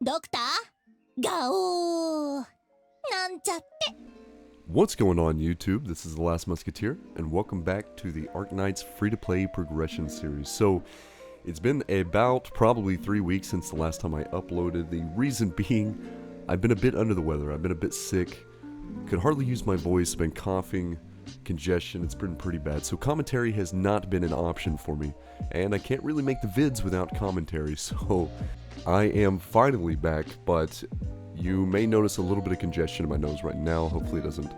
ドクターガオーなんちゃって。 What's going on, YouTube? This is The Last Musketeer, and welcome back to the Arknights free-to-play progression series. So, it's been about probably 3 weeks since the last time I uploaded. The reason being, I've been a bit under the weather. I've been a bit sick. Could hardly use my voice. Been coughing, congestion. It's been pretty bad. So commentary has not been an option for me, and I can't really make the vids without commentary. So, I am finally back, but you may notice a little bit of congestion in my nose right now. Hopefully it doesn't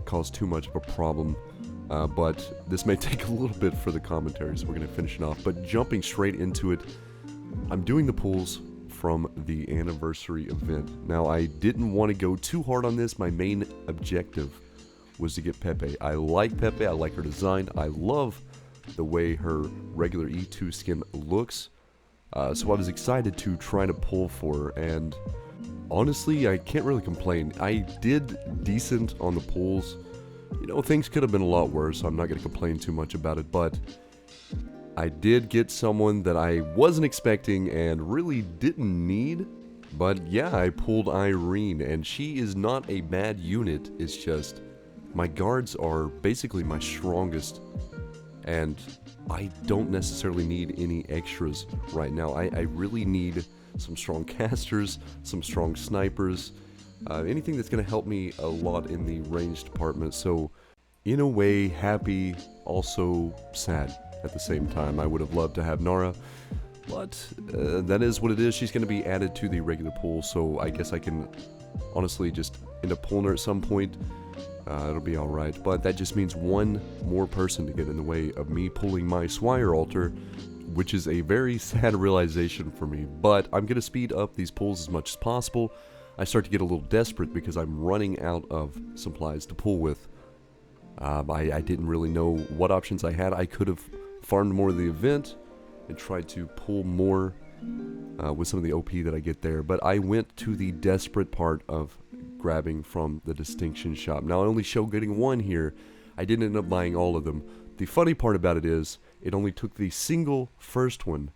cause too much of a problem. But this may take a little bit for the commentary, so we're going to finish it off. But jumping straight into it, I'm doing the pulls from the anniversary event. Now, I didn't want to go too hard on this. My main objective was to get Pepe. I like Pepe. I like her design. I love the way her regular E2 skin looks. So I was excited to try to pull for her, and honestly, I can't really complain. I did decent on the pulls. You know, things could have been a lot worse, so I'm not going to complain too much about it, but I did get someone that I wasn't expecting and really didn't need. But yeah, I pulled Irene, and she is not a bad unit. It's just my guards are basically my strongest, and I don't necessarily need any extras right now. I really need some strong casters, some strong snipers, anything that's going to help me a lot in the range department. So, in a way, happy, also sad at the same time. I would have loved to have Nara, but that is what it is. She's going to be added to the regular pool, so I guess I can honestly just end up pulling her at some point. It'll be alright, but that just means one more person to get in the way of me pulling my Swire altar, which is a very sad realization for me. But I'm going to speed up these pulls as much as possible. I start to get a little desperate because I'm running out of supplies to pull with. I didn't really know what options I had. I could have farmed more of the event and tried to pull more with some of the OP that I get there, but I went to the desperate part of grabbing from the distinction shop. Now, I only show getting one here. I didn't end up buying all of them. The funny part about it is, it only took the single first one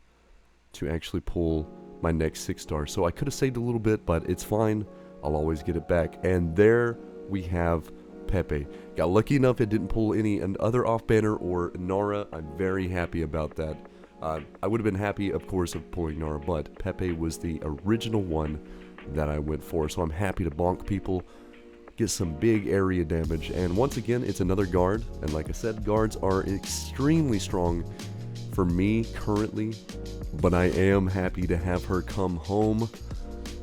to actually pull my next 6-star. So I could have saved a little bit, but it's fine. I'll always get it back. And there we have Pepe. Got lucky enough it didn't pull any other off-banner or Nara. I'm very happy about that. I would have been happy, of course, of pulling Nara, but Pepe was the original one that I went for. So I'm happy to bonk people, get some big area damage, and once again, it's another guard, and like I said, guards are extremely strong for me currently, but I am happy to have her come home.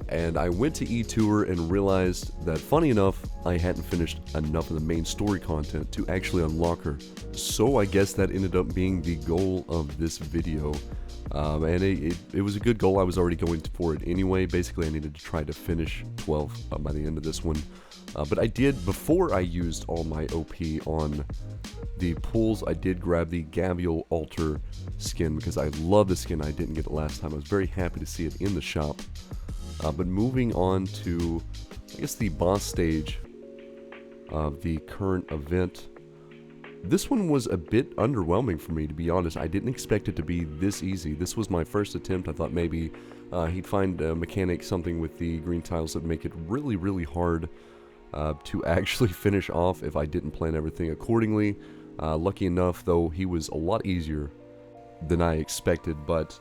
And I went to E2 and realized that, funny enough, I hadn't finished enough of the main story content to actually unlock her. So I guess that ended up being the goal of this video. And it was a good goal. I was already going for it anyway. Basically, I needed to try to finish 12 by the end of this one. But I did, before I used all my OP on the pulls, I did grab the Gavial Altar skin because I love the skin. I didn't get it last time. I was very happy to see it in the shop. But moving on to, I guess, the boss stage of the current event. This one was a bit underwhelming for me, to be honest. I didn't expect it to be this easy. This was my first attempt. I thought maybe he'd find a mechanic, something with the green tiles that make it really, really hard to actually finish off if I didn't plan everything accordingly. Lucky enough, though, he was a lot easier than I expected, but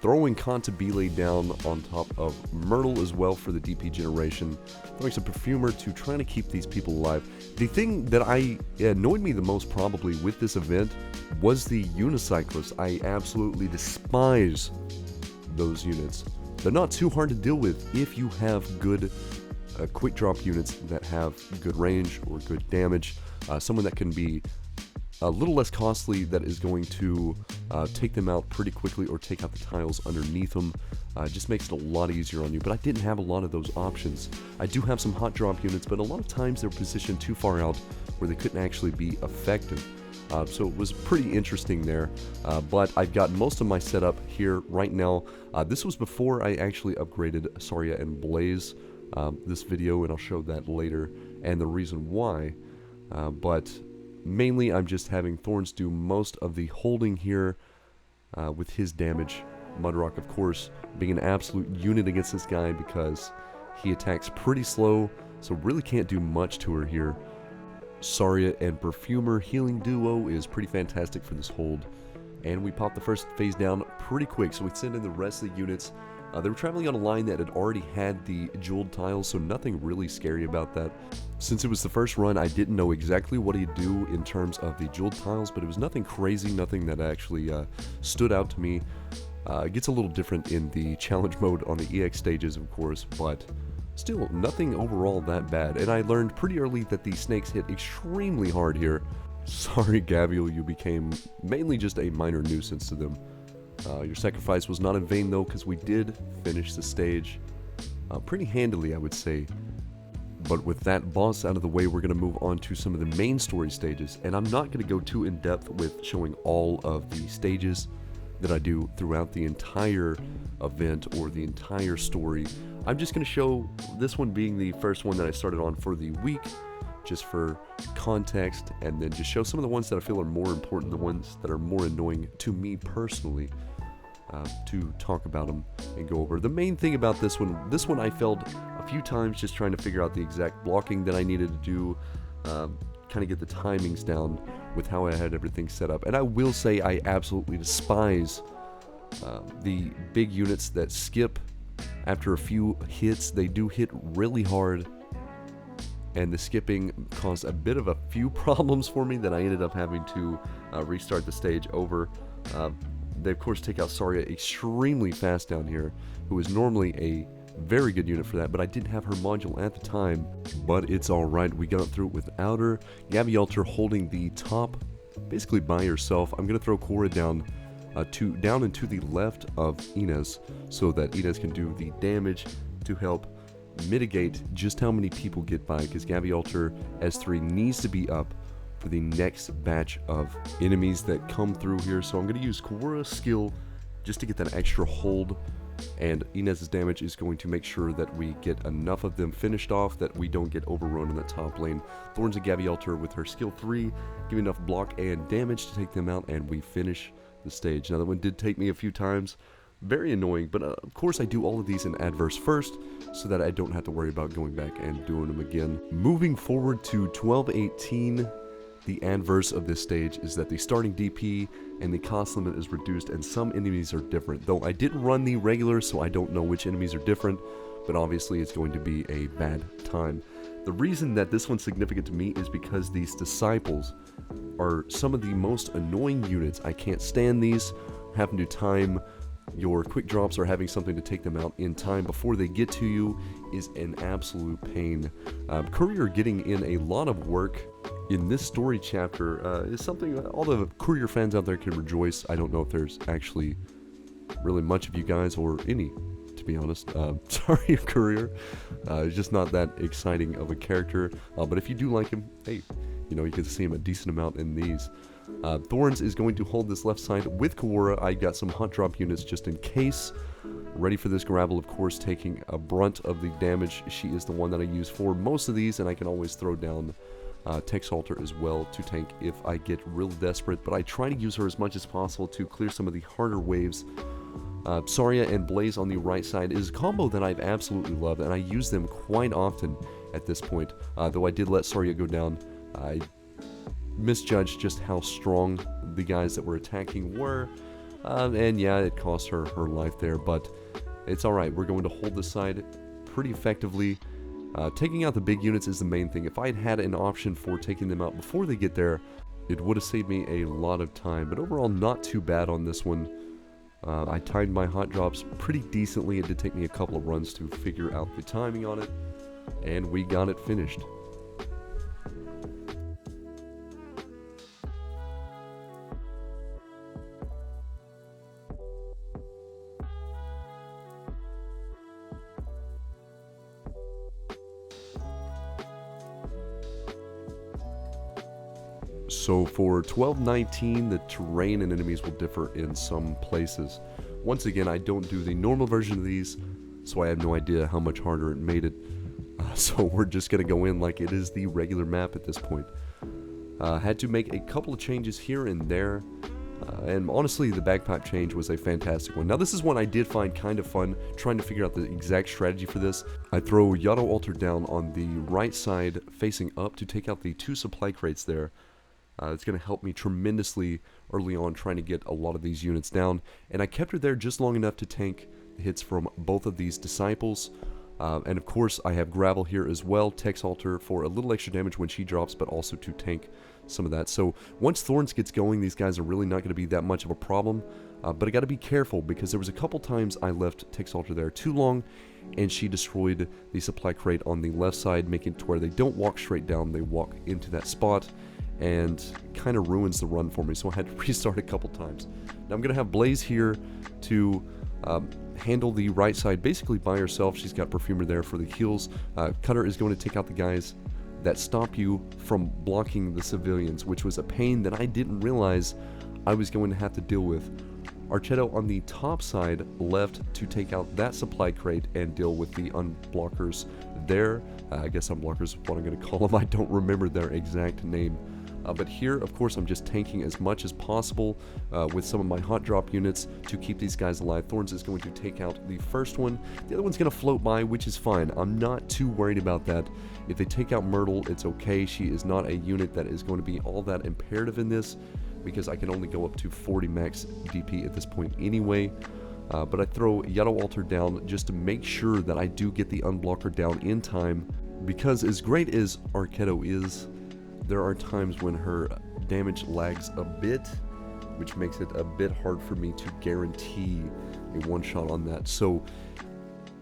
throwing Cantabile down on top of Myrtle as well for the DP generation, throwing some Perfumer to trying to keep these people alive. The thing that annoyed me the most probably with this event was the Unicyclists. I absolutely despise those units. They're not too hard to deal with if you have good quick drop units that have good range or good damage. Someone that can be a little less costly, that is going to take them out pretty quickly or take out the tiles underneath them. Just makes it a lot easier on you, but I didn't have a lot of those options. I do have some hot drop units, but a lot of times they're positioned too far out where they couldn't actually be effective. So it was pretty interesting there, but I've got most of my setup here right now. This was before I actually upgraded Saria and Blaze this video, and I'll show that later and the reason why, but mainly I'm just having Thorns do most of the holding here with his damage Mudrock, of course, being an absolute unit against this guy because he attacks pretty slow, so really can't do much to her here. Saria and Perfumer healing duo is pretty fantastic for this hold. And we pop the first phase down pretty quick, so we send in the rest of the units. They were traveling on a line that had already had the jeweled tiles, so nothing really scary about that. Since it was the first run, I didn't know exactly what he'd do in terms of the jeweled tiles, but it was nothing crazy, nothing that actually stood out to me. It gets a little different in the challenge mode on the EX stages, of course, but still nothing overall that bad. And I learned pretty early that the snakes hit extremely hard here. Sorry, Gavial, you became mainly just a minor nuisance to them. Your sacrifice was not in vain though, because we did finish the stage pretty handily, I would say. But with that boss out of the way, we're going to move on to some of the main story stages. And I'm not going to go too in depth with showing all of the stages that I do throughout the entire event or the entire story. I'm just going to show this one being the first one that I started on for the week, just for context, and then just show some of the ones that I feel are more important, the ones that are more annoying to me personally, to talk about them and go over. The main thing about this one I failed a few times just trying to figure out the exact blocking that I needed to do, kind of get the timings down with how I had everything set up. And I will say I absolutely despise the big units that skip after a few hits. They do hit really hard, and the skipping caused a bit of a few problems for me that I ended up having to restart the stage over. They of course take out Saria extremely fast down here, who is normally a very good unit for that, but I didn't have her module at the time. But it's alright, we got through it without her. Gavialter holding the top basically by herself. I'm going to throw Cora down down and to the left of Inez, so that Inez can do the damage to help mitigate just how many people get by, because Gavialter S3 needs to be up for the next batch of enemies that come through here. So I'm going to use Cora's skill just to get that extra hold, and Inez's damage is going to make sure that we get enough of them finished off that we don't get overrun in the top lane. Thorns and Gavialter with her skill 3 give enough block and damage to take them out, and we finish the stage. Now that one did take me a few times, very annoying, but of course I do all of these in adverse first so that I don't have to worry about going back and doing them again. Moving forward to 12:18, the adverse of this stage is that the starting DP and the cost limit is reduced, and some enemies are different. Though I didn't run the regular, so I don't know which enemies are different, but obviously it's going to be a bad time. The reason that this one's significant to me is because these disciples are some of the most annoying units. I can't stand these. Having to time your quick drops or having something to take them out in time before they get to you is an absolute pain. Courier getting in a lot of work in this story chapter is something all the Courier fans out there can rejoice. I don't know if there's actually really much of you guys, or any, to be honest. Sorry, Courier. He's just not that exciting of a character. But if you do like him, hey, you know, you can see him a decent amount in these. Thorns is going to hold this left side with Kawara. I got some hot drop units just in case. Ready for this Gravel, of course, taking a brunt of the damage. She is the one that I use for most of these, and I can always throw down Texalter as well to tank if I get real desperate. But I try to use her as much as possible to clear some of the harder waves. Saria and Blaze on the right side is a combo that I've absolutely loved, and I use them quite often at this point. Though I did let Saria go down, I misjudged just how strong the guys that were attacking were, and yeah, it cost her her life there, but it's alright. We're going to hold this side pretty effectively. Taking out the big units is the main thing. If I had had an option for taking them out before they get there, it would have saved me a lot of time, but overall not too bad on this one. I timed my hot drops pretty decently. It did take me a couple of runs to figure out the timing on it, and we got it finished. So for 12:19, the terrain and enemies will differ in some places. Once again, I don't do the normal version of these, so I have no idea how much harder it made it. So we're just going to go in like it is the regular map at this point. Had to make a couple of changes here and there. And honestly, the bagpipe change was a fantastic one. Now, this is one I did find kind of fun, trying to figure out the exact strategy for this. I throw Yado Altar down on the right side, facing up, to take out the 2 supply crates there. It's going to help me tremendously early on, trying to get a lot of these units down. And I kept her there just long enough to tank the hits from both of these disciples. And of course, I have Gravel here as well, Tex Altar for a little extra damage when she drops, but also to tank some of that. So once Thorns gets going, these guys are really not going to be that much of a problem. But I got to be careful, because there was a couple times I left Tex Altar there too long, and she destroyed the supply crate on the left side, making it to where they don't walk straight down, they walk into that spot, and kind of ruins the run for me. So I had to restart a couple times. Now I'm going to have Blaze here to handle the right side basically by herself. She's got Perfumer there for the heals. Cutter is going to take out the guys that stop you from blocking the civilians, which was a pain that I didn't realize I was going to have to deal with. Archetto on the top side left to take out that supply crate and deal with the unblockers there. I guess unblockers is what I'm going to call them. I don't remember their exact name. But here, of course, I'm just tanking as much as possible with some of my hot drop units to keep these guys alive. Thorns is going to take out the first one. The other one's going to float by, which is fine. I'm not too worried about that. If they take out Myrtle, it's okay. She is not a unit that is going to be all that imperative in this, because I can only go up to 40 max DP at this point anyway. But I throw Yellow Altar down just to make sure that I do get the unblocker down in time, because as great as Arknights is, there are times when her damage lags a bit, which makes it a bit hard for me to guarantee a one-shot on that. So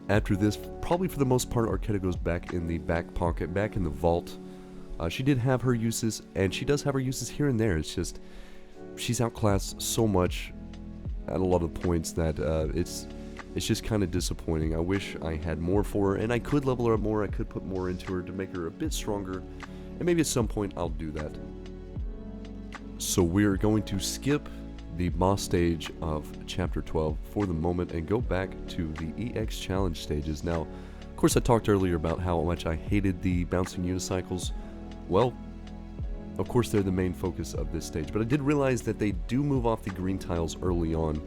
after this, probably for the most part, Arknights goes back in the back pocket, back in the vault. She did have her uses, and she does have her uses here and there. It's just, she's outclassed so much at a lot of points that it's just kind of disappointing. I wish I had more for her, and I could level her up more. I could put more into her to make her a bit stronger. And maybe at some point I'll do that. So we're going to skip the boss stage of Chapter 12 for the moment and go back to the EX Challenge stages. Now, of course, I talked earlier about how much I hated the bouncing unicycles. Well, of course, they're the main focus of this stage, but I did realize that they do move off the green tiles early on,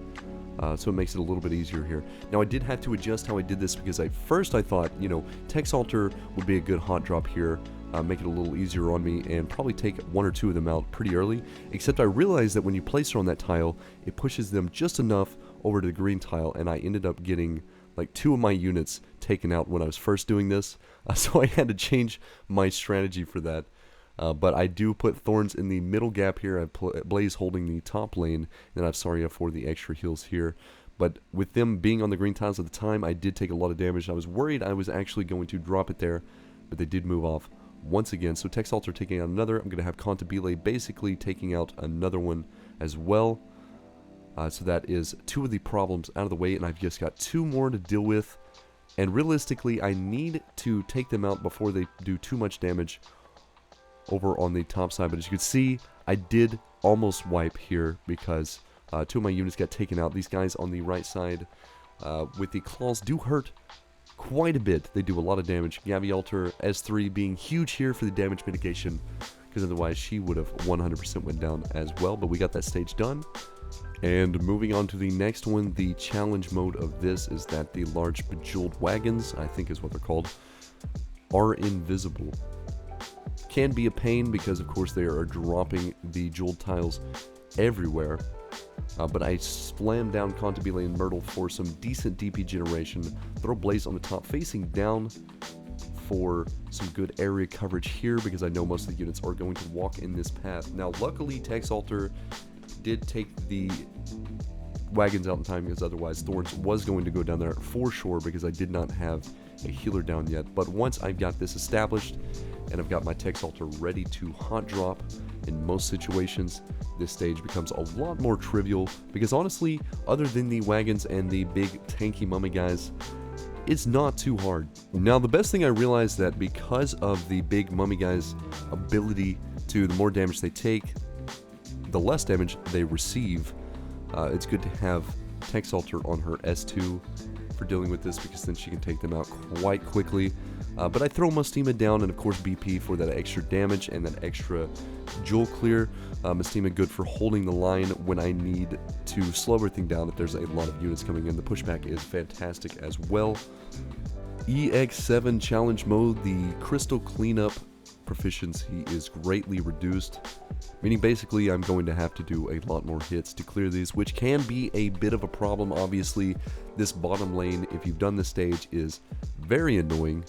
so it makes it a little bit easier here. Now, I did have to adjust how I did this, because at first I thought, you know, Tex Altar would be a good hot drop here, make it a little easier on me, and probably take 1 or 2 of them out pretty early, except I realized that when you place her on that tile, it pushes them just enough over to the green tile, and I ended up getting like 2 of my units taken out when I was first doing this, so I had to change my strategy for that. But I do put Thorns in the middle gap here. I have Blaze holding the top lane, and I have Saria for the extra heals here. But with them being on the green tiles at the time, I did take a lot of damage. I was worried I was actually going to drop it there, but they did move off once again. So Tex Altar taking out another. I'm going to have Cantabile basically taking out another one as well. So that is 2 of the problems out of the way, and I've just got 2 more to deal with. And realistically, I need to take them out before they do too much damage over on the top side. But as you can see, I did almost wipe here because 2 of my units got taken out. These guys on the right side with the claws do hurt quite a bit. They do a lot of damage. Gavi Altar S3 being huge here for the damage mitigation, because otherwise she would have 100% went down as well. But we got that stage done. And moving on to the next one, the challenge mode of this is that the large bejeweled wagons, I think is what they're called, are invisible. Can be a pain because of course they are dropping the jeweled tiles everywhere. But I slam down Cantabile and Myrtle for some decent DP generation. Throw Blaze on the top facing down for some good area coverage here, because I know most of the units are going to walk in this path. Now luckily Tex Altar did take the wagons out in time, because otherwise Thorns was going to go down there for sure, because I did not have a healer down yet. But once I've got this established and I've got my Tex Altar ready to hot drop, in most situations this stage becomes a lot more trivial, because honestly, other than the wagons and the big tanky mummy guys, it's not too hard. Now the best thing I realized that because of the big mummy guys' ability to, the more damage they take, the less damage they receive, it's good to have Tex Altar on her S2 for dealing with this because then she can take them out quite quickly. But I throw Mustima down, and of course BP for that extra damage and that extra jewel clear. Mustima good for holding the line when I need to slow everything down if there's a lot of units coming in. The pushback is fantastic as well. EX7 challenge mode, the crystal cleanup proficiency is greatly reduced, meaning basically I'm going to have to do a lot more hits to clear these, which can be a bit of a problem. Obviously, this bottom lane, if you've done this stage, is very annoying.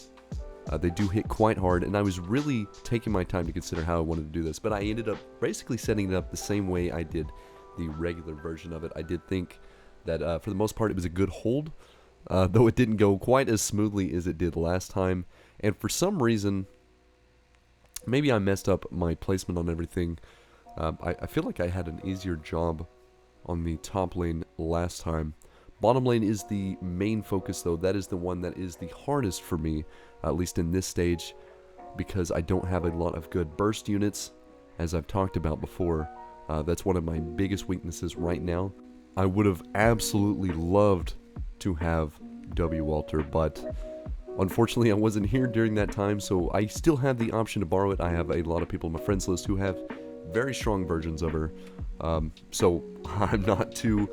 They do hit quite hard, and I was really taking my time to consider how I wanted to do this, but I ended up basically setting it up the same way I did the regular version of it. I did think that for the most part it was a good hold, though it didn't go quite as smoothly as it did last time, and for some reason, maybe I messed up my placement on everything. I feel like I had an easier job on the top lane last time. Bottom lane is the main focus, though. That is the one that is the hardest for me, at least in this stage, because I don't have a lot of good burst units, as I've talked about before. That's one of my biggest weaknesses right now. I would have absolutely loved to have W. Walter, but unfortunately I wasn't here during that time, so I still have the option to borrow it. I have a lot of people on my friends list who have very strong versions of her, so I'm not too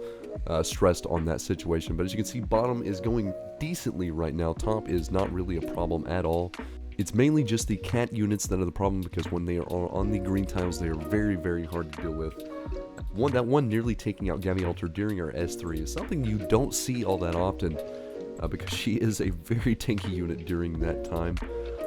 stressed on that situation. But as you can see, bottom is going decently right now. Top is not really a problem at all. It's mainly just the cat units that are the problem, because when they are on the green tiles, they are very, very hard to deal with. That one nearly taking out Gabby Alter during our S3 is something you don't see all that often, because she is a very tanky unit during that time.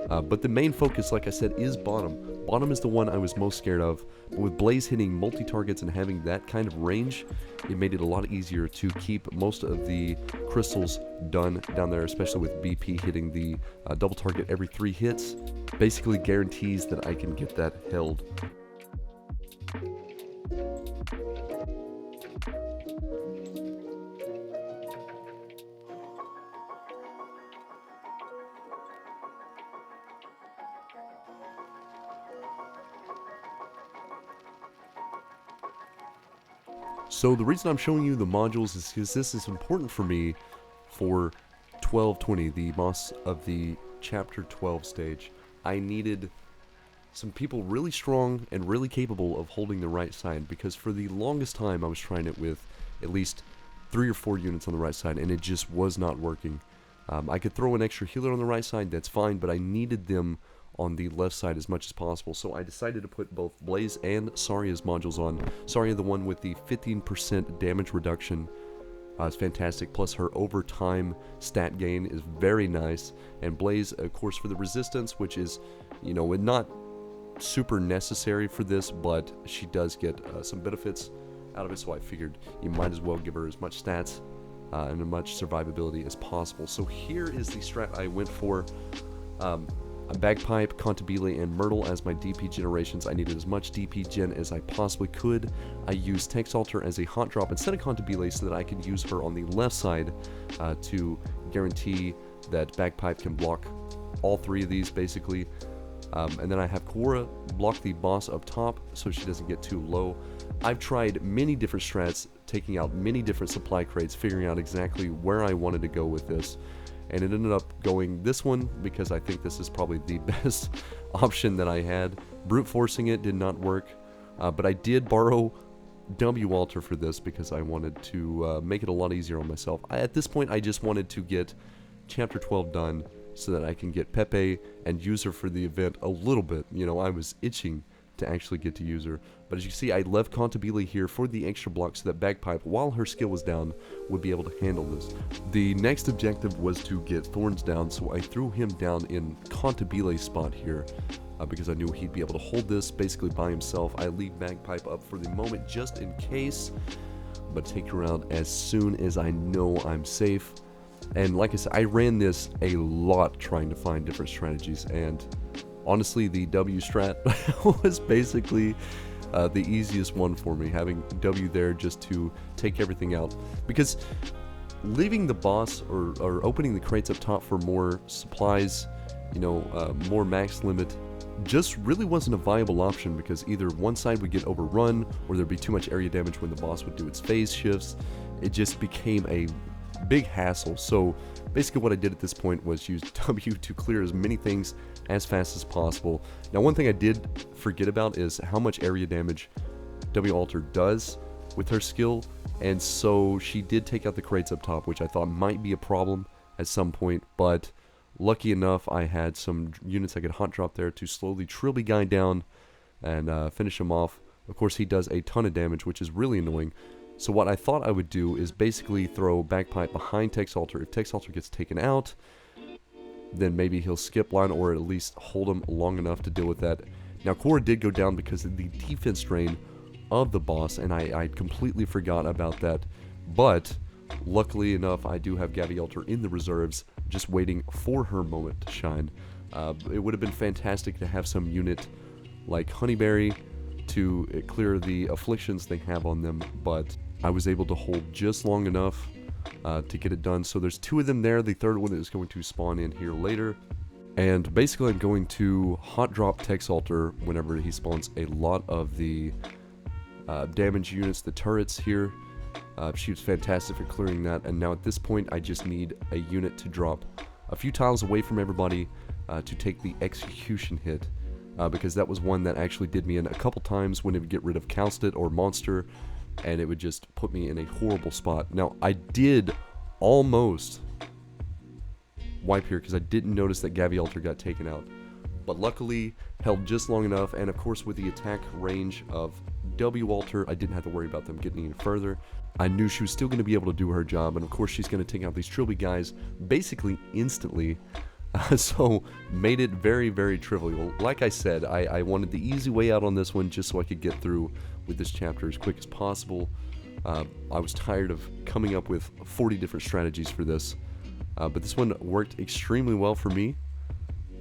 But the main focus, like I said, is bottom. Bottom is the one I was most scared of, but with Blaze hitting multi-targets and having that kind of range, it made it a lot easier to keep most of the crystals done down there, especially with BP hitting the double target every 3 hits. Basically guarantees that I can get that held. So the reason I'm showing you the modules is because this is important for me for 1220, the boss of the chapter 12 stage. I needed some people really strong and really capable of holding the right side, because for the longest time I was trying it with at least 3 or 4 units on the right side, and it just was not working. I could throw an extra healer on the right side, that's fine, but I needed them on the left side as much as possible, so I decided to put both Blaze and Saria's modules on. Saria, the one with the 15% damage reduction, is fantastic, plus her overtime stat gain is very nice, and Blaze, of course, for the resistance, which is, you know, not super necessary for this, but she does get some benefits out of it, so I figured you might as well give her as much stats and as much survivability as possible. So here is the strat I went for. A Bagpipe, Cantabile, and Myrtle as my DP generations. I needed as much DP gen as I possibly could. I used Tex Alter as a hot drop instead of Cantabile so that I could use her on the left side to guarantee that Bagpipe can block all 3 of these basically. And then I have Quora block the boss up top so she doesn't get too low. I've tried many different strats, taking out many different supply crates, figuring out exactly where I wanted to go with this. And it ended up going this one because I think this is probably the best option that I had. Brute forcing it did not work, but I did borrow W. Walter for this because I wanted to make it a lot easier on myself. At this point, I just wanted to get Chapter 12 done so that I can get Pepe and use her for the event a little bit. You know, I was itching to actually get to use her. But as you see, I left Cantabile here for the extra block so that Bagpipe, while her skill was down, would be able to handle this. The next objective was to get Thorns down, so I threw him down in Cantabile's spot here because I knew he'd be able to hold this basically by himself. I leave Bagpipe up for the moment just in case, but take her out as soon as I know I'm safe. And like I said, I ran this a lot trying to find different strategies, and honestly, the W strat was basically the easiest one for me, having W there just to take everything out. Because leaving the boss or opening the crates up top for more supplies, you know, more max limit, just really wasn't a viable option, because either one side would get overrun or there'd be too much area damage when the boss would do its phase shifts. It just became a big hassle. So basically what I did at this point was use W to clear as many things as fast as possible. Now one thing I did forget about is how much area damage W Alter does with her skill, and so she did take out the crates up top, which I thought might be a problem at some point, but lucky enough I had some units I could hot drop there to slowly trilby guy down and finish him off. Of course he does a ton of damage, which is really annoying. So what I thought I would do is basically throw Bagpipe behind Tex Alter. If Tex Alter gets taken out, then maybe he'll skip line or at least hold him long enough to deal with that. Now Cora did go down because of the defense drain of the boss, and I completely forgot about that. But luckily enough, I do have Gabby Alter in the reserves, just waiting for her moment to shine. It would have been fantastic to have some unit like Honeyberry to clear the afflictions they have on them, but I was able to hold just long enough to get it done. So there's 2 of them there. The third one is going to spawn in here later. And basically I'm going to hot drop Tex Alter whenever he spawns a lot of the damage units, the turrets here. She was fantastic for clearing that, and now at this point I just need a unit to drop a few tiles away from everybody to take the execution hit, because that was one that actually did me in a couple times when it would get rid of Calstit or Monster, and it would just put me in a horrible spot. Now I did almost wipe here because I didn't notice that Gabby Alter got taken out, but luckily held just long enough, and of course with the attack range of W Alter, I didn't have to worry about them getting any further. I knew she was still going to be able to do her job, and of course she's going to take out these Trilby guys basically instantly, so made it very, very trivial. Like I said, I wanted the easy way out on this one just so I could get through with this chapter as quick as possible. I was tired of coming up with 40 different strategies for this, but this one worked extremely well for me.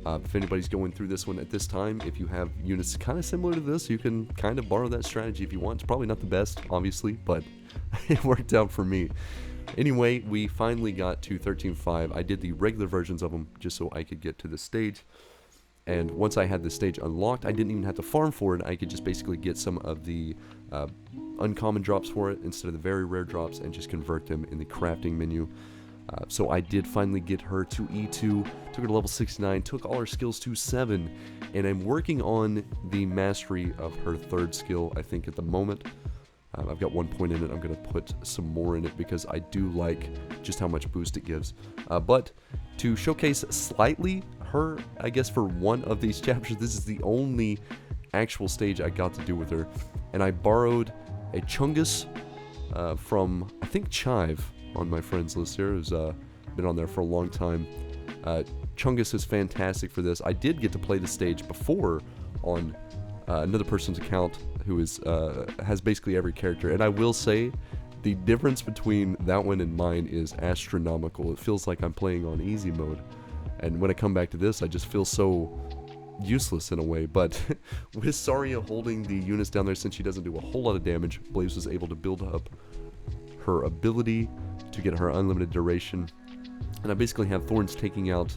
If anybody's going through this one at this time, if you have units kind of similar to this, you can kind of borrow that strategy if you want. It's probably not the best, obviously, but it worked out for me. Anyway, we finally got to 13.5. I did the regular versions of them just so I could get to the stage. And once I had the stage unlocked, I didn't even have to farm for it. I could just basically get some of the uncommon drops for it instead of the very rare drops and just convert them in the crafting menu. So I did finally get her to E2, took her to level 69, took all her skills to 7, and I'm working on the mastery of her 3rd skill, I think, at the moment. I've got 1 point in it. I'm going to put some more in it because I do like just how much boost it gives. But to showcase slightly her, I guess for one of these chapters, this is the only actual stage I got to do with her, and I borrowed a Chungus from, I think, Chive on my friends list here, who's been on there for a long time. Chungus is fantastic for this. I did get to play the stage before on another person's account who is has basically every character, and I will say the difference between that one and mine is astronomical. It feels like I'm playing on easy mode, and when I come back to this I just feel so useless in a way. But with Saria holding the units down there, since she doesn't do a whole lot of damage, Blaze was able to build up her ability to get her unlimited duration, and I basically have Thorns taking out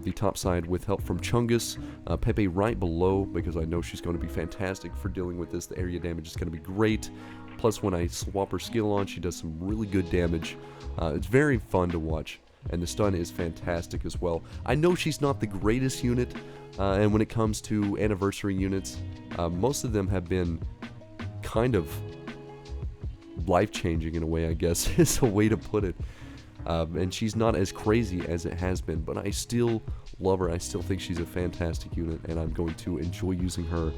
the top side with help from Chungus, Pepe right below, because I know she's going to be fantastic for dealing with this. The area damage is going to be great, plus when I swap her skill on, she does some really good damage. It's very fun to watch, and the stun is fantastic as well. I know she's not the greatest unit, and when it comes to anniversary units, most of them have been kind of life-changing in a way, I guess, is a way to put it. And she's not as crazy as it has been, but I still love her. I still think she's a fantastic unit, and I'm going to enjoy using her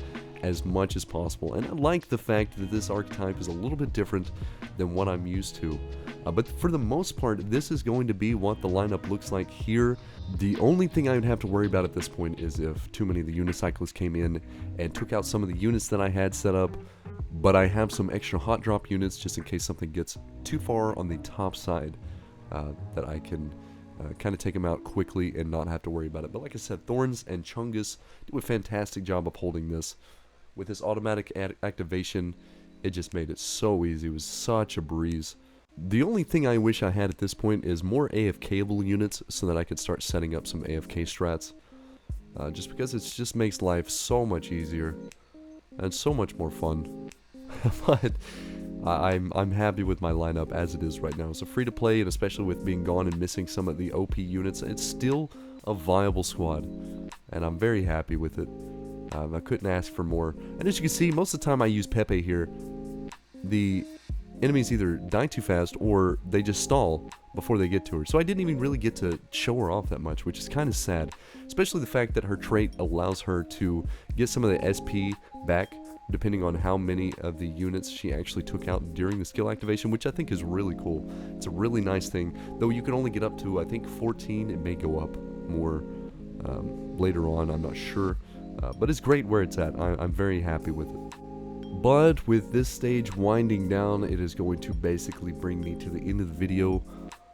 as much as possible. And I like the fact that this archetype is a little bit different than what I'm used to. But for the most part, this is going to be what the lineup looks like here. The only thing I would have to worry about at this point is if too many of the unicyclists came in and took out some of the units that I had set up. But I have some extra hot drop units just in case something gets too far on the top side, that I can kind of take them out quickly and not have to worry about it. But like I said, Thorns and Chungus do a fantastic job of holding this. With this automatic activation, it just made it so easy. It was such a breeze. The only thing I wish I had at this point is more AFK-able units so that I could start setting up some AFK strats. Just because it just makes life so much easier and so much more fun. But I'm happy with my lineup as it is right now. So free to play, and especially with being gone and missing some of the OP units, it's still a viable squad, and I'm very happy with it. I couldn't ask for more. And as you can see, most of the time I use Pepe here, the enemies either die too fast or they just stall before they get to her. So I didn't even really get to show her off that much, which is kind of sad. Especially the fact that her trait allows her to get some of the SP back depending on how many of the units she actually took out during the skill activation, which I think is really cool. It's a really nice thing, though you can only get up to, I think, 14. It may go up more later on, I'm not sure. But it's great where it's at. I'm very happy with it. But with this stage winding down, it is going to basically bring me to the end of the video.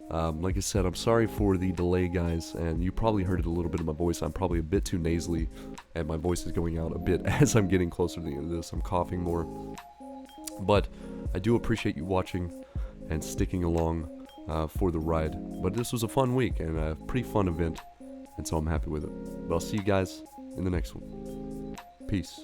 Like I said, I'm sorry for the delay, guys, and you probably heard it a little bit in my voice. I'm probably a bit too nasally, and my voice is going out a bit as I'm getting closer to the end of this. I'm coughing more. But I do appreciate you watching and sticking along for the ride. But this was a fun week and a pretty fun event, and so I'm happy with it. But I'll see you guys in the next one. Peace.